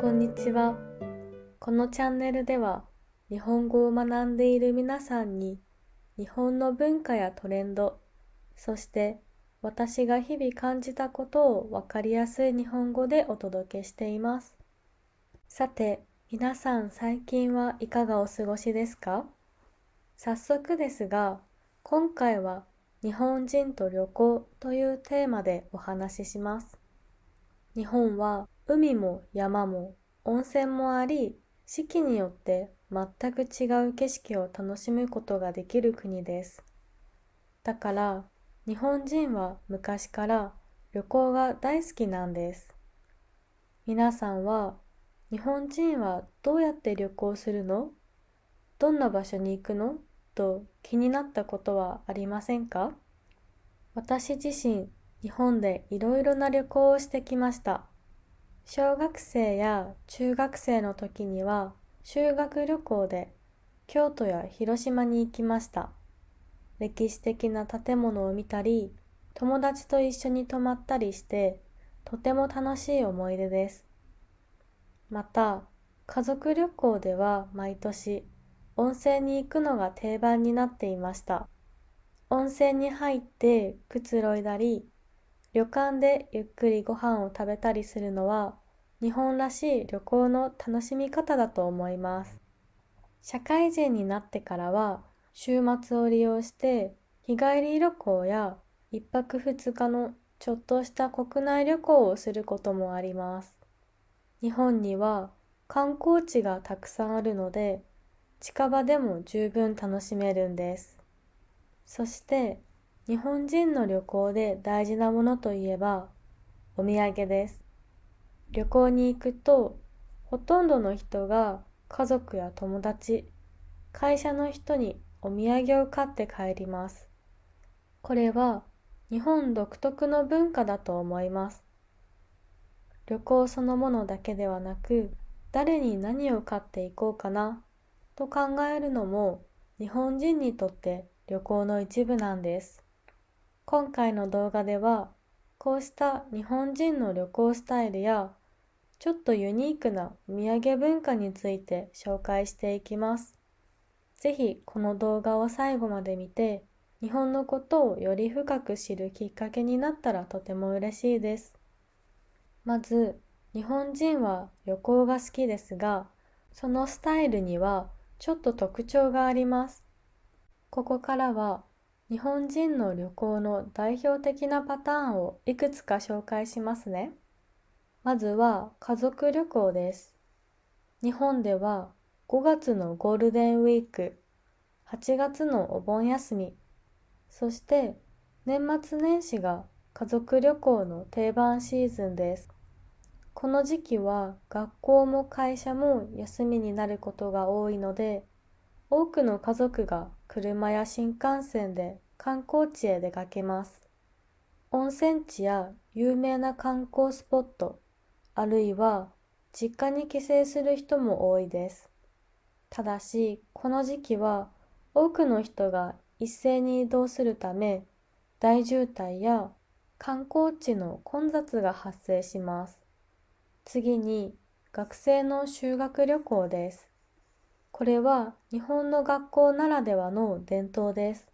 こんにちは。このチャンネルでは、日本語を学んでいる皆さんに、日本の文化やトレンド、そして私が日々感じたことをわかりやすい日本語でお届けしています。さて、皆さん最近はいかがお過ごしですか？早速ですが、今回は日本人と旅行というテーマでお話しします。日本は海も山も温泉もあり、四季によって全く違う景色を楽しむことができる国です。だから、日本人は昔から旅行が大好きなんです。皆さんは、日本人はどうやって旅行するの？どんな場所に行くの？と気になったことはありませんか？私自身、日本でいろいろな旅行をしてきました。小学生や中学生の時には修学旅行で京都や広島に行きました。歴史的な建物を見たり、友達と一緒に泊まったりして、とても楽しい思い出です。また、家族旅行では毎年温泉に行くのが定番になっていました。温泉に入ってくつろいだり、旅館でゆっくりご飯を食べたりするのは日本らしい旅行の楽しみ方だと思います。社会人になってからは週末を利用して日帰り旅行や一泊二日のちょっとした国内旅行をすることもあります。日本には観光地がたくさんあるので近場でも十分楽しめるんです。そして日本人の旅行で大事なものといえばお土産です。旅行に行くとほとんどの人が家族や友達、会社の人にお土産を買って帰ります。これは日本独特の文化だと思います。旅行そのものだけではなく、誰に何を買っていこうかなと考えるのも日本人にとって旅行の一部なんです。今回の動画では、こうした日本人の旅行スタイルや、ちょっとユニークなお土産文化について紹介していきます。ぜひこの動画を最後まで見て、日本のことをより深く知るきっかけになったらとても嬉しいです。まず、日本人は旅行が好きですが、そのスタイルにはちょっと特徴があります。ここからは日本人の旅行の代表的なパターンをいくつか紹介しますね。まずは家族旅行です。日本では5月のゴールデンウィーク、8月のお盆休み、そして年末年始が家族旅行の定番シーズンです。この時期は学校も会社も休みになることが多いので、多くの家族が車や新幹線で観光地へ出かけます。温泉地や有名な観光スポット、あるいは実家に帰省する人も多いです。ただし、この時期は多くの人が一斉に移動するため、大渋滞や観光地の混雑が発生します。次に、学生の修学旅行です。これは日本の学校ならではの伝統です。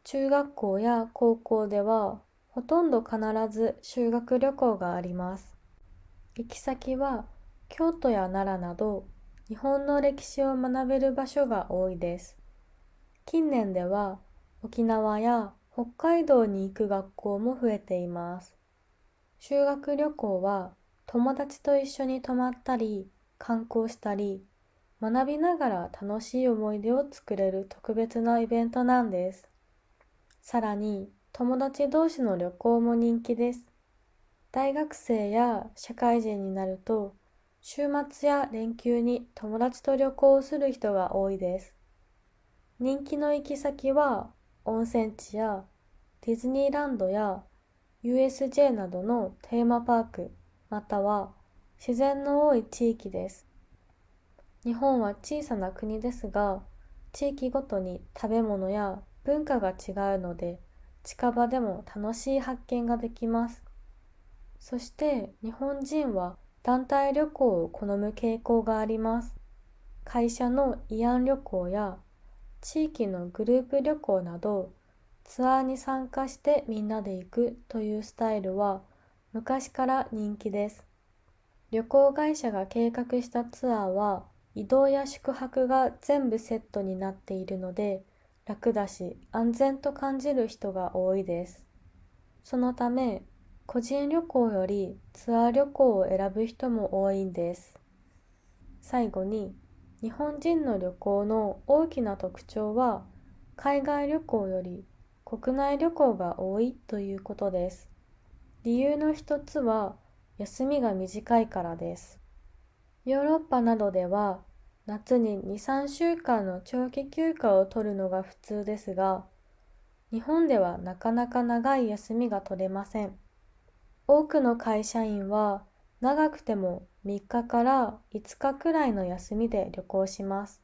中学校や高校ではほとんど必ず修学旅行があります。行き先は京都や奈良など日本の歴史を学べる場所が多いです。近年では沖縄や北海道に行く学校も増えています。修学旅行は友達と一緒に泊まったり観光したり学びながら楽しい思い出を作れる特別なイベントなんです。さらに友達同士の旅行も人気です。大学生や社会人になると週末や連休に友達と旅行をする人が多いです。人気の行き先は温泉地やディズニーランドや USJ などのテーマパーク、または自然の多い地域です。日本は小さな国ですが、地域ごとに食べ物や文化が違うので、近場でも楽しい発見ができます。そして日本人は団体旅行を好む傾向があります。会社の慰安旅行や地域のグループ旅行など、ツアーに参加してみんなで行くというスタイルは昔から人気です。旅行会社が計画したツアーは移動や宿泊が全部セットになっているので、楽だし安全と感じる人が多いです。そのため、個人旅行よりツアー旅行を選ぶ人も多いんです。最後に、日本人の旅行の大きな特徴は、海外旅行より国内旅行が多いということです。理由の一つは、休みが短いからです。ヨーロッパなどでは、夏に2、3週間の長期休暇を取るのが普通ですが、日本ではなかなか長い休みが取れません。多くの会社員は長くても3日から5日くらいの休みで旅行します。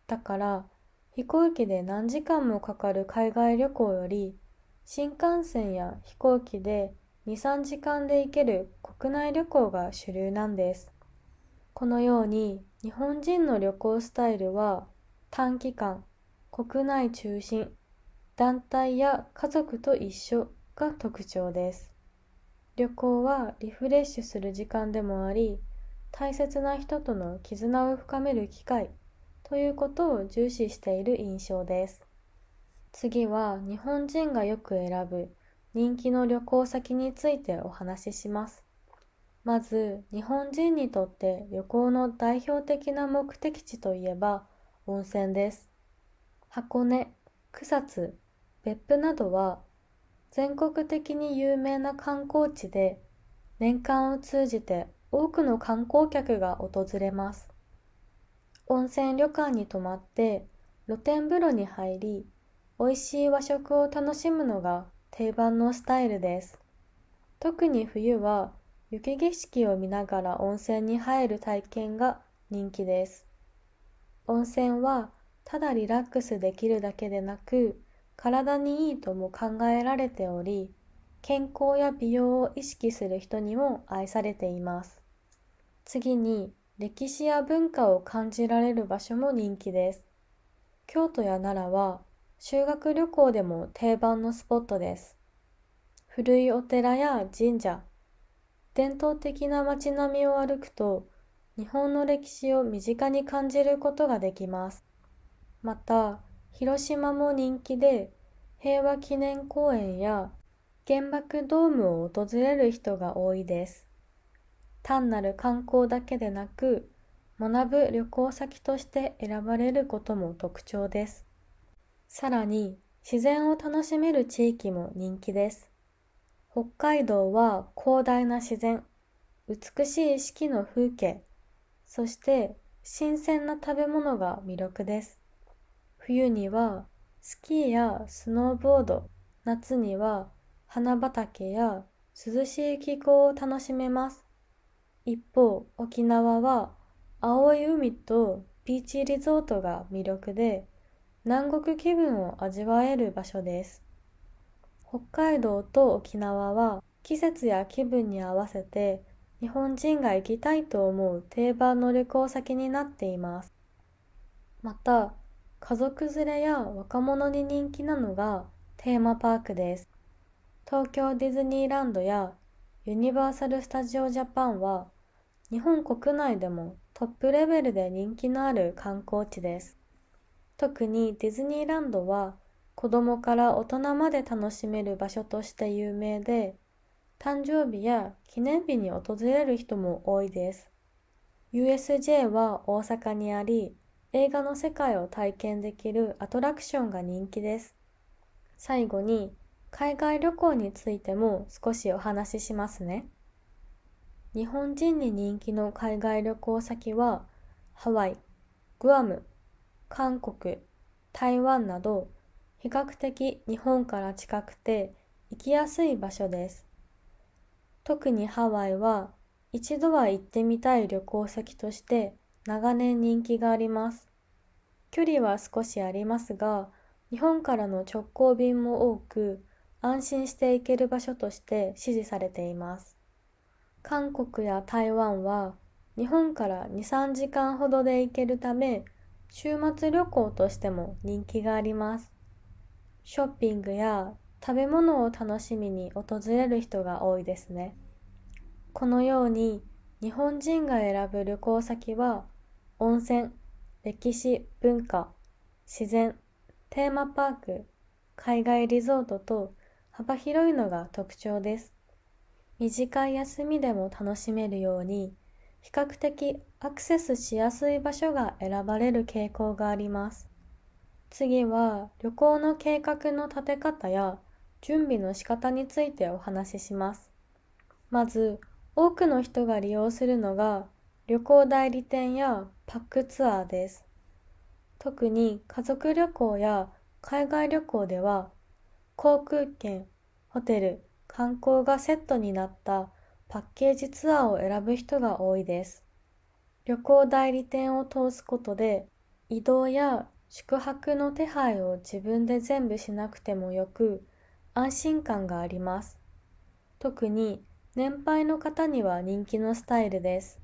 だから飛行機で何時間もかかる海外旅行より、新幹線や飛行機で2、3時間で行ける国内旅行が主流なんです。このように日本人の旅行スタイルは短期間、国内中心、団体や家族と一緒が特徴です。旅行はリフレッシュする時間でもあり、大切な人との絆を深める機会ということを重視している印象です。次は日本人がよく選ぶ人気の旅行先についてお話しします。まず、日本人にとって旅行の代表的な目的地といえば温泉です。箱根、草津、別府などは全国的に有名な観光地で、年間を通じて多くの観光客が訪れます。温泉旅館に泊まって露天風呂に入り、美味しい和食を楽しむのが定番のスタイルです。特に冬は雪景色を見ながら温泉に入る体験が人気です。温泉はただリラックスできるだけでなく、体にいいとも考えられており、健康や美容を意識する人にも愛されています。次に、歴史や文化を感じられる場所も人気です。京都や奈良は修学旅行でも定番のスポットです。古いお寺や神社、伝統的な街並みを歩くと、日本の歴史を身近に感じることができます。また、広島も人気で、平和記念公園や原爆ドームを訪れる人が多いです。単なる観光だけでなく、学ぶ旅行先として選ばれることも特徴です。さらに、自然を楽しめる地域も人気です。北海道は広大な自然、美しい四季の風景、そして新鮮な食べ物が魅力です。冬にはスキーやスノーボード、夏には花畑や涼しい気候を楽しめます。一方、沖縄は青い海とビーチリゾートが魅力で、南国気分を味わえる場所です。北海道と沖縄は季節や気分に合わせて日本人が行きたいと思う定番の旅行先になっています。また、家族連れや若者に人気なのがテーマパークです。東京ディズニーランドやユニバーサル・スタジオ・ジャパンは日本国内でもトップレベルで人気のある観光地です。特にディズニーランドは子供から大人まで楽しめる場所として有名で、誕生日や記念日に訪れる人も多いです。USJ は大阪にあり、映画の世界を体験できるアトラクションが人気です。最後に、海外旅行についても少しお話ししますね。日本人に人気の海外旅行先は、ハワイ、グアム、韓国、台湾など、比較的日本から近くて行きやすい場所です。特にハワイは一度は行ってみたい旅行先として長年人気があります。距離は少しありますが、日本からの直行便も多く、安心して行ける場所として支持されています。韓国や台湾は日本から2、3時間ほどで行けるため、週末旅行としても人気があります。ショッピングや食べ物を楽しみに訪れる人が多いですね。このように日本人が選ぶ旅行先は温泉、歴史、文化、自然、テーマパーク、海外リゾートと幅広いのが特徴です。短い休みでも楽しめるように、比較的アクセスしやすい場所が選ばれる傾向があります。次は旅行の計画の立て方や準備の仕方についてお話しします。まず、多くの人が利用するのが旅行代理店やパックツアーです。特に家族旅行や海外旅行では、航空券、ホテル、観光がセットになったパッケージツアーを選ぶ人が多いです。旅行代理店を通すことで、移動や宿泊の手配を自分で全部しなくてもよく、安心感があります。特に年配の方には人気のスタイルです。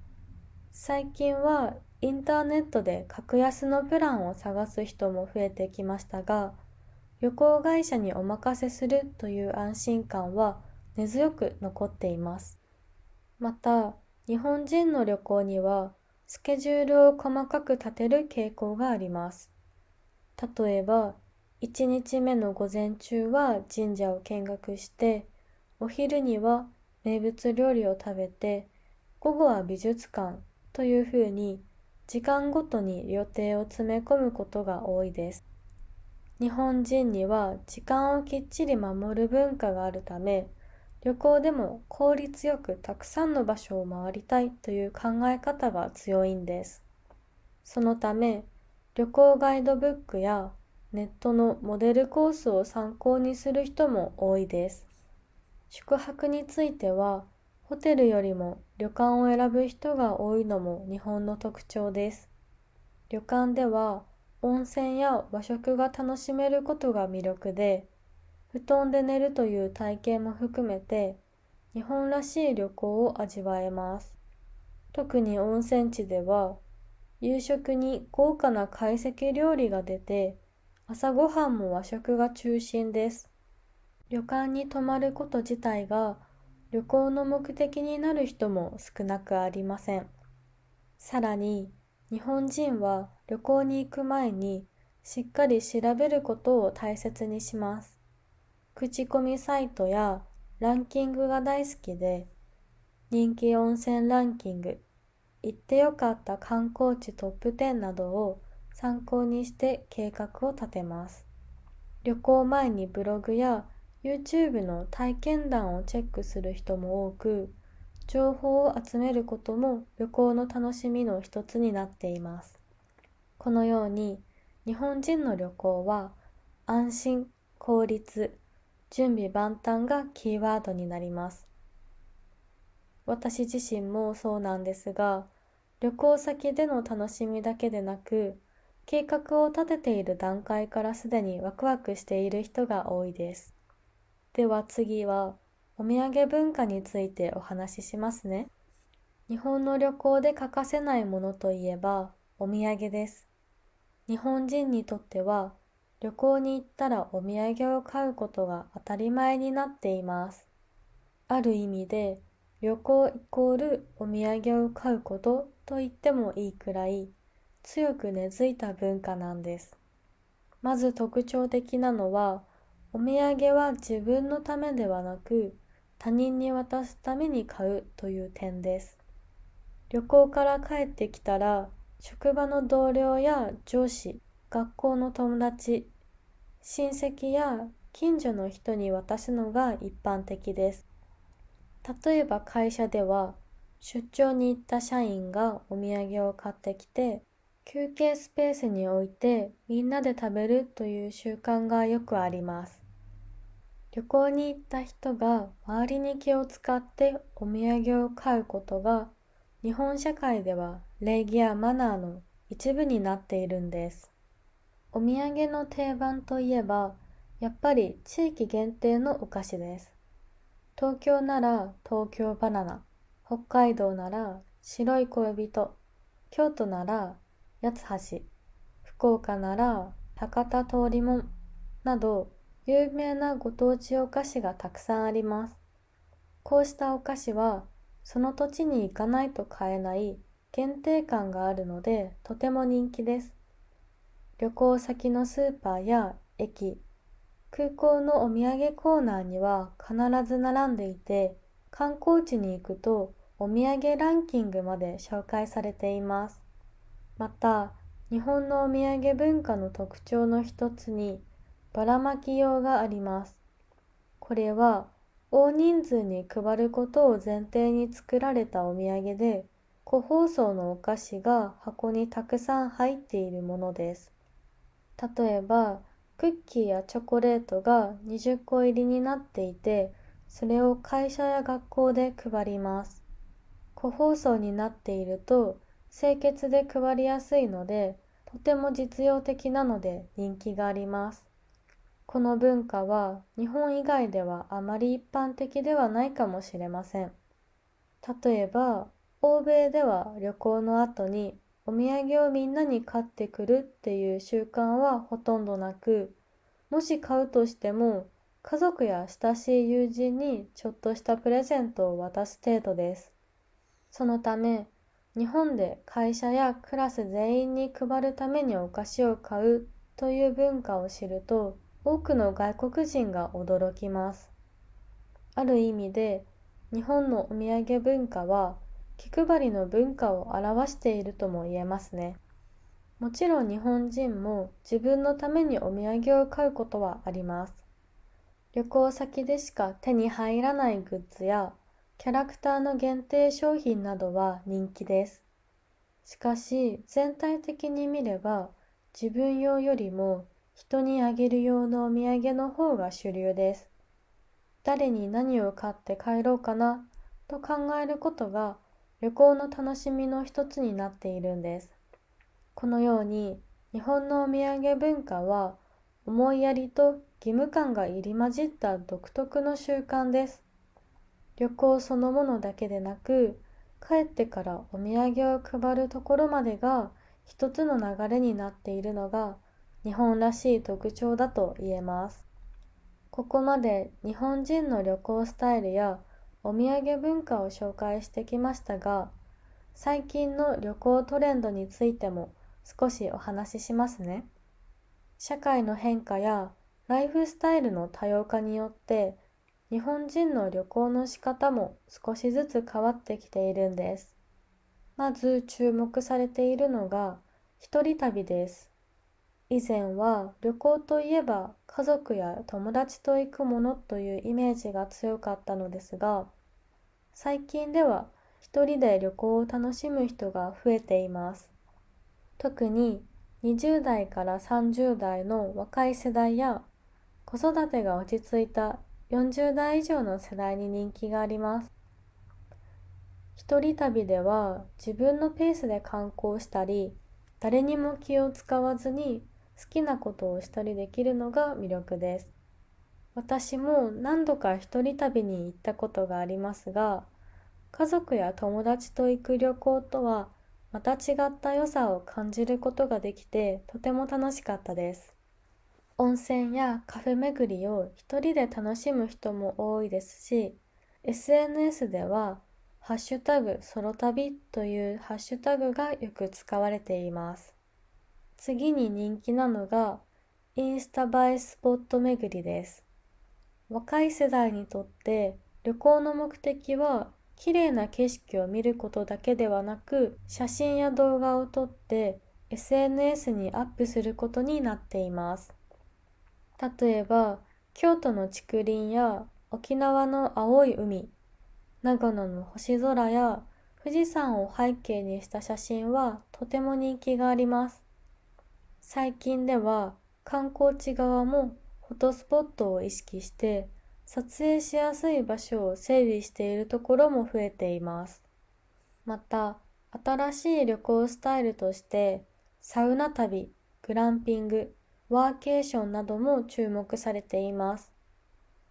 最近はインターネットで格安のプランを探す人も増えてきましたが、旅行会社にお任せするという安心感は根強く残っています。また、日本人の旅行にはスケジュールを細かく立てる傾向があります。例えば、1日目の午前中は神社を見学して、お昼には名物料理を食べて、午後は美術館というふうに時間ごとに予定を詰め込むことが多いです。日本人には時間をきっちり守る文化があるため、旅行でも効率よくたくさんの場所を回りたいという考え方が強いんです。そのため、旅行ガイドブックやネットのモデルコースを参考にする人も多いです。宿泊については、ホテルよりも旅館を選ぶ人が多いのも日本の特徴です。旅館では温泉や和食が楽しめることが魅力で、布団で寝るという体験も含めて、日本らしい旅行を味わえます。特に温泉地では、夕食に豪華な懐石料理が出て、朝ごはんも和食が中心です。旅館に泊まること自体が旅行の目的になる人も少なくありません。さらに、日本人は旅行に行く前にしっかり調べることを大切にします。口コミサイトやランキングが大好きで、人気温泉ランキング、行ってよかった観光地トップ10などを参考にして計画を立てます。旅行前にブログや YouTube の体験談をチェックする人も多く、情報を集めることも旅行の楽しみの一つになっています。このように日本人の旅行は安心、効率、準備万端がキーワードになります。私自身もそうなんですが、旅行先での楽しみだけでなく、計画を立てている段階からすでにワクワクしている人が多いです。では次は、お土産文化についてお話ししますね。日本の旅行で欠かせないものといえば、お土産です。日本人にとっては、旅行に行ったらお土産を買うことが当たり前になっています。ある意味で、旅行イコールお土産を買うことと言ってもいいくらい、強く根付いた文化なんです。まず特徴的なのは、お土産は自分のためではなく、他人に渡すために買うという点です。旅行から帰ってきたら、職場の同僚や上司、学校の友達、親戚や近所の人に渡すのが一般的です。例えば会社では、出張に行った社員がお土産を買ってきて、休憩スペースに置いてみんなで食べるという習慣がよくあります。旅行に行った人が周りに気を使ってお土産を買うことが、日本社会では礼儀やマナーの一部になっているんです。お土産の定番といえば、やっぱり地域限定のお菓子です。東京なら東京バナナ、北海道なら白い恋人、京都なら八つ橋、福岡なら博多通りもんなど有名なご当地お菓子がたくさんあります。こうしたお菓子はその土地に行かないと買えない限定感があるのでとても人気です。旅行先のスーパーや駅、空港のお土産コーナーには必ず並んでいて、観光地に行くとお土産ランキングまで紹介されています。また、日本のお土産文化の特徴の一つにばらまき用があります。これは大人数に配ることを前提に作られたお土産で、個包装のお菓子が箱にたくさん入っているものです。例えば、クッキーやチョコレートが20個入りになっていて、それを会社や学校で配ります。個包装になっていると清潔で配りやすいので、とても実用的なので人気があります。この文化は日本以外ではあまり一般的ではないかもしれません。例えば、欧米では旅行の後にお土産をみんなに買ってくるっていう習慣はほとんどなく、もし買うとしても家族や親しい友人にちょっとしたプレゼントを渡す程度です。そのため、日本で会社やクラス全員に配るためにお菓子を買うという文化を知ると、多くの外国人が驚きます。ある意味で、日本のお土産文化は気配りの文化を表しているとも言えますね。もちろん日本人も自分のためにお土産を買うことはあります。旅行先でしか手に入らないグッズやキャラクターの限定商品などは人気です。しかし全体的に見れば自分用よりも人にあげる用のお土産の方が主流です。誰に何を買って帰ろうかなと考えることが旅行の楽しみの一つになっているんです。このように日本のお土産文化は思いやりと義務感が入り混じった独特の習慣です。旅行そのものだけでなく、帰ってからお土産を配るところまでが一つの流れになっているのが日本らしい特徴だと言えます。ここまで日本人の旅行スタイルやお土産文化を紹介してきましたが、最近の旅行トレンドについても少しお話ししますね。社会の変化やライフスタイルの多様化によって日本人の旅行の仕方も少しずつ変わってきているんです。まず注目されているのが一人旅です。以前は旅行といえば家族や友達と行くものというイメージが強かったのですが、最近では一人で旅行を楽しむ人が増えています。特に20代から30代の若い世代や子育てが落ち着いた40代以上の世代に人気があります。一人旅では自分のペースで観光したり、誰にも気を使わずに好きなことをしたりできるのが魅力です。私も何度か一人旅に行ったことがありますが、家族や友達と行く旅行とはまた違った良さを感じることができてとても楽しかったです。温泉やカフェ巡りを一人で楽しむ人も多いですし、SNS ではハッシュタグソロ旅というハッシュタグがよく使われています。次に人気なのがインスタ映えスポット巡りです。若い世代にとって旅行の目的は綺麗な景色を見ることだけではなく、写真や動画を撮って SNS にアップすることになっています。例えば、京都の竹林や沖縄の青い海、長野の星空や富士山を背景にした写真はとても人気があります。最近では観光地側もフォトスポットを意識して撮影しやすい場所を整備しているところも増えています。また、新しい旅行スタイルとしてサウナ旅、グランピング、ワーケーションなども注目されています。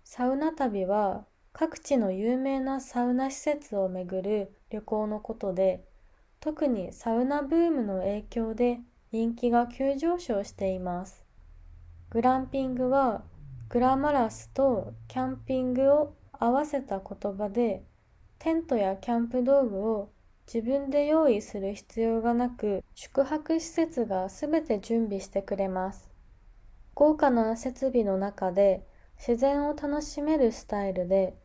サウナ旅は各地の有名なサウナ施設を巡る旅行のことで、特にサウナブームの影響で人気が急上昇しています。グランピングはグラマラスとキャンピングを合わせた言葉で、テントやキャンプ道具を自分で用意する必要がなく、宿泊施設がすべて準備してくれます。豪華な設備の中で自然を楽しめるスタイルで、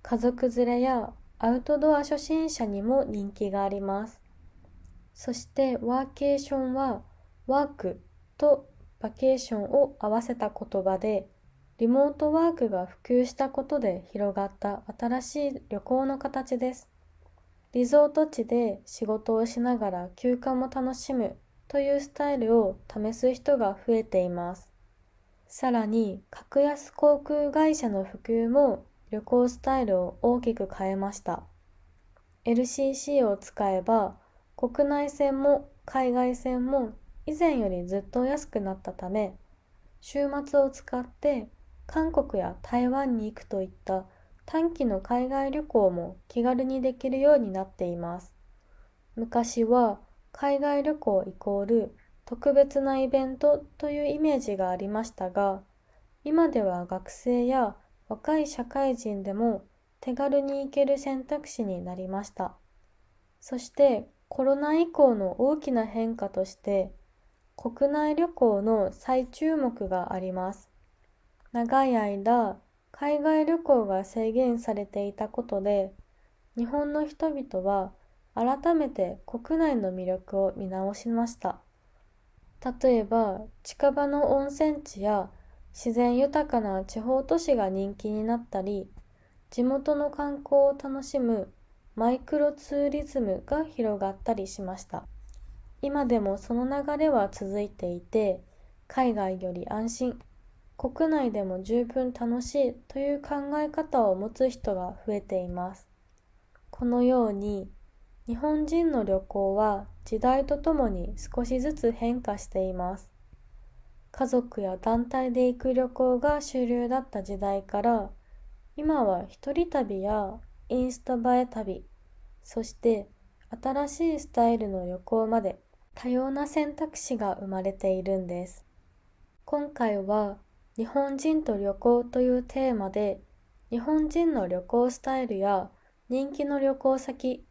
家族連れやアウトドア初心者にも人気があります。そしてワーケーションはワークとバケーションを合わせた言葉で、リモートワークが普及したことで広がった新しい旅行の形です。リゾート地で仕事をしながら休暇も楽しむというスタイルを試す人が増えています。さらに、格安航空会社の普及も旅行スタイルを大きく変えました。LCC を使えば、国内線も海外線も以前よりずっと安くなったため、週末を使って韓国や台湾に行くといった短期の海外旅行も気軽にできるようになっています。昔は海外旅行イコール特別なイベントというイメージがありましたが、今では学生や若い社会人でも手軽に行ける選択肢になりました。そしてコロナ以降の大きな変化として、国内旅行の再注目があります。長い間、海外旅行が制限されていたことで、日本の人々は改めて国内の魅力を見直しました。例えば、近場の温泉地や自然豊かな地方都市が人気になったり、地元の観光を楽しむマイクロツーリズムが広がったりしました。今でもその流れは続いていて、海外より安心、国内でも十分楽しいという考え方を持つ人が増えています。このように、日本人の旅行は時代とともに少しずつ変化しています。家族や団体で行く旅行が主流だった時代から、今は一人旅やインスタ映え旅、そして新しいスタイルの旅行まで多様な選択肢が生まれているんです。今回は日本人と旅行というテーマで、日本人の旅行スタイルや人気の旅行先、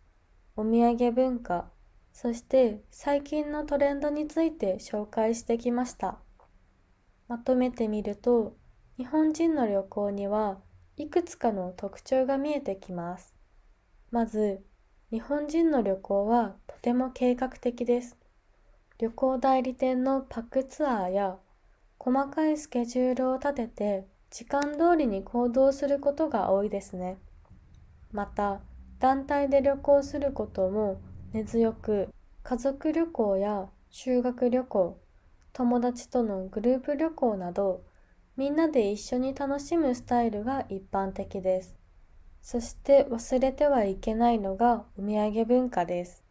お土産文化、そして最近のトレンドについて紹介してきました。まとめてみると、日本人の旅行にはいくつかの特徴が見えてきます。まず、日本人の旅行はとても計画的です。旅行代理店のパックツアーや細かいスケジュールを立てて時間通りに行動することが多いですね。また、団体で旅行することも根強く、家族旅行や修学旅行、友達とのグループ旅行など、みんなで一緒に楽しむスタイルが一般的です。そして忘れてはいけないのがお土産文化です。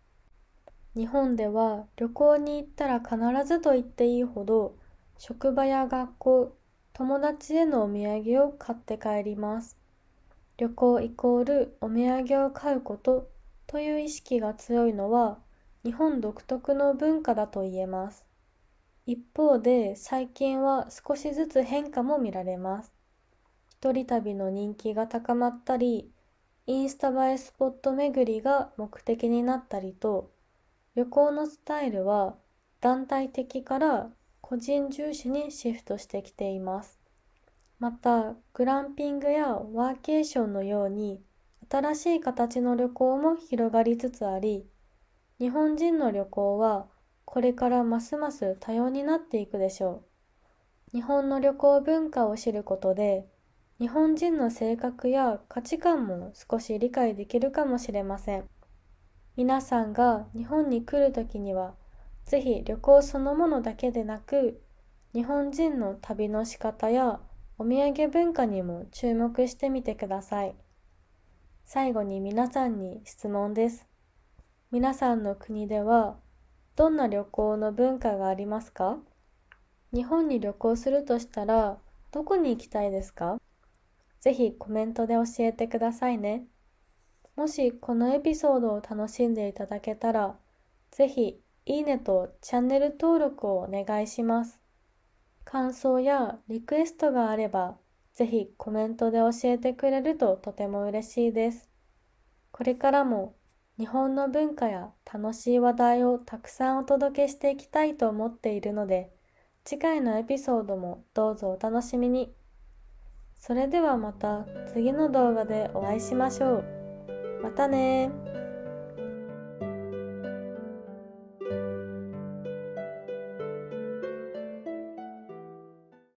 日本では旅行に行ったら必ずと言っていいほど、職場や学校、友達へのお土産を買って帰ります。旅行イコールお土産を買うことという意識が強いのは日本独特の文化だと言えます。一方で最近は少しずつ変化も見られます。一人旅の人気が高まったり、インスタ映えスポット巡りが目的になったりと、旅行のスタイルは団体的から個人重視にシフトしてきています。また、グランピングやワーケーションのように新しい形の旅行も広がりつつあり、日本人の旅行はこれからますます多様になっていくでしょう。日本の旅行文化を知ることで、日本人の性格や価値観も少し理解できるかもしれません。皆さんが日本に来るときには、ぜひ旅行そのものだけでなく、日本人の旅の仕方やお土産文化にも注目してみてください。最後に皆さんに質問です。皆さんの国ではどんな旅行の文化がありますか？日本に旅行するとしたらどこに行きたいですか？ぜひコメントで教えてくださいね。もしこのエピソードを楽しんでいただけたら、ぜひいいねとチャンネル登録をお願いします。感想やリクエストがあれば、ぜひコメントで教えてくれるととても嬉しいです。これからも日本の文化や楽しい話題をたくさんお届けしていきたいと思っているので、次回のエピソードもどうぞお楽しみに。それではまた次の動画でお会いしましょう。またねー。